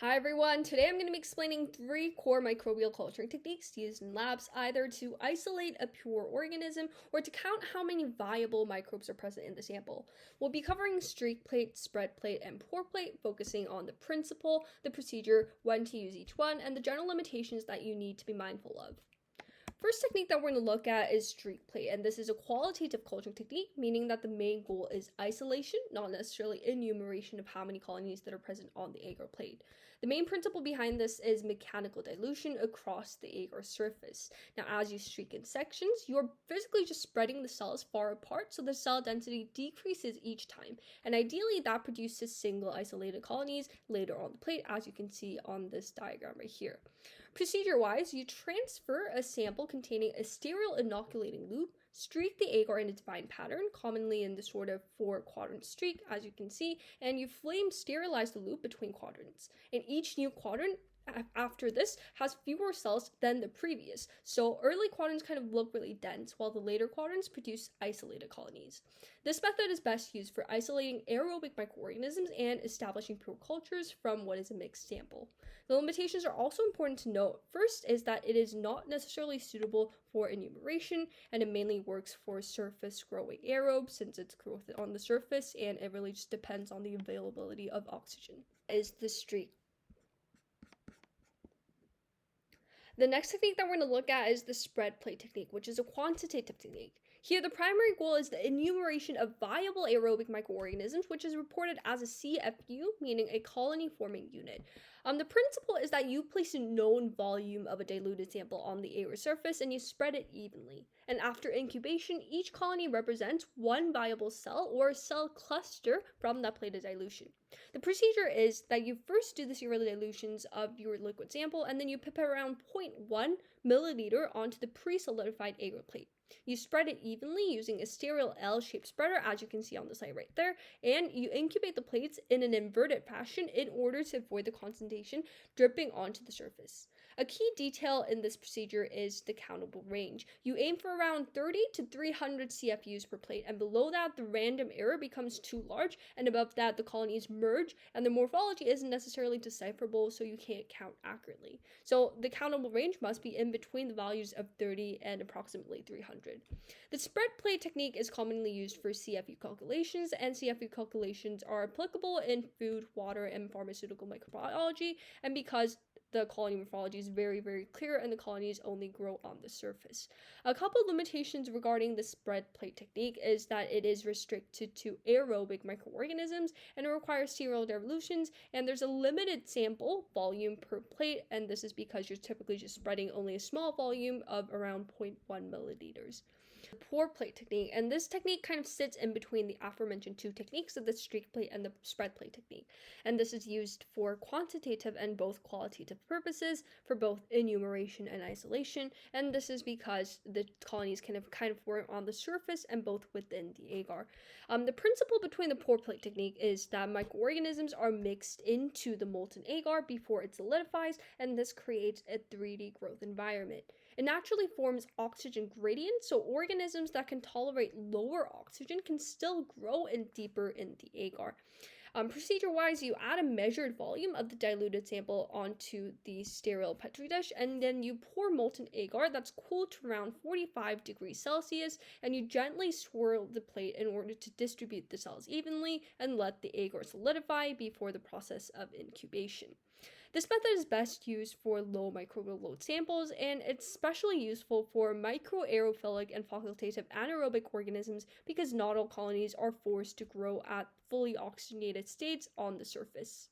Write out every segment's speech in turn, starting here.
Hi everyone, today I'm going to be explaining 3 core microbial culturing techniques used in labs either to isolate a pure organism or to count how many viable microbes are present in the sample. We'll be covering streak plate, spread plate, and pore plate, focusing on the principle, the procedure, when to use each one, and the general limitations that you need to be mindful of. First technique that we're going to look at is streak plate, and this is a qualitative culturing technique, meaning that the main goal is isolation, not necessarily enumeration of how many colonies that are present on the agar plate. The main principle behind this is mechanical dilution across the agar surface. Now, as you streak in sections, you're physically just spreading the cells far apart, so the cell density decreases each time, and ideally that produces single isolated colonies later on the plate, as you can see on this diagram right here. Procedure-wise, you transfer a sample containing a sterile inoculating loop, streak the agar in a defined pattern, commonly in the sort of 4-quadrant streak, as you can see, and you flame sterilize the loop between quadrants. In each new quadrant, after this has fewer cells than the previous, so early quadrants kind of look really dense, while the later quadrants produce isolated colonies. This method is best used for isolating aerobic microorganisms and establishing pure cultures from what is a mixed sample. The limitations are also important to note. First is that it is not necessarily suitable for enumeration, and it mainly works for surface growing aerobes since it's growth on the surface, and it really just depends on the availability of oxygen. Is the streak. The next technique that we're going to look at is the spread plate technique, which is a quantitative technique. Here, the primary goal is the enumeration of viable aerobic microorganisms, which is reported as a CFU, meaning a colony forming unit. The principle is that you place a known volume of a diluted sample on the agar surface and you spread it evenly. And after incubation, each colony represents one viable cell or cell cluster from that plate of dilution. The procedure is that you first do the serial dilutions of your liquid sample and then you pip around 0.1 milliliter onto the pre-solidified agar plate. You spread it evenly using a sterile L-shaped spreader, as you can see on the slide right there, and you incubate the plates in an inverted fashion in order to avoid the condensation dripping onto the surface. A key detail in this procedure is the countable range. You aim for around 30 to 300 CFUs per plate, and below that the random error becomes too large, and above that the colonies merge and the morphology isn't necessarily decipherable, so you can't count accurately. So the countable range must be in between the values of 30 and approximately 300. The spread plate technique is commonly used for CFU calculations, and CFU calculations are applicable in food, water, and pharmaceutical microbiology, and because the colony morphology is very, very clear and the colonies only grow on the surface. A couple of limitations regarding the spread plate technique is that it is restricted to aerobic microorganisms and it requires serial dilutions, and there's a limited sample volume per plate, and this is because you're typically just spreading only a small volume of around 0.1 milliliters. The pore plate technique, and this technique kind of sits in between the aforementioned 2 techniques of the streak plate and the spread plate technique, and this is used for quantitative and both qualitative purposes for both enumeration and isolation, and this is because the colonies kind of form on the surface and both within the agar. The principle between the pore plate technique is that microorganisms are mixed into the molten agar before it solidifies, and this creates a 3D growth environment. It naturally forms oxygen gradients, so organisms that can tolerate lower oxygen can still grow in deeper in the agar. Procedure-wise, you add a measured volume of the diluted sample onto the sterile petri dish, and then you pour molten agar that's cooled to around 45 degrees Celsius, and you gently swirl the plate in order to distribute the cells evenly and let the agar solidify before the process of incubation. This method is best used for low microbial load samples, and it's especially useful for microaerophilic and facultative anaerobic organisms because not all colonies are forced to grow at fully oxygenated states on the surface.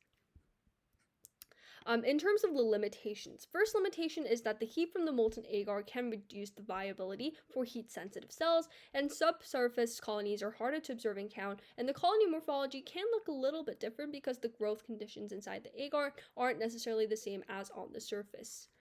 In terms of the limitations, first limitation is that the heat from the molten agar can reduce the viability for heat-sensitive cells, and subsurface colonies are harder to observe and count, and the colony morphology can look a little bit different because the growth conditions inside the agar aren't necessarily the same as on the surface.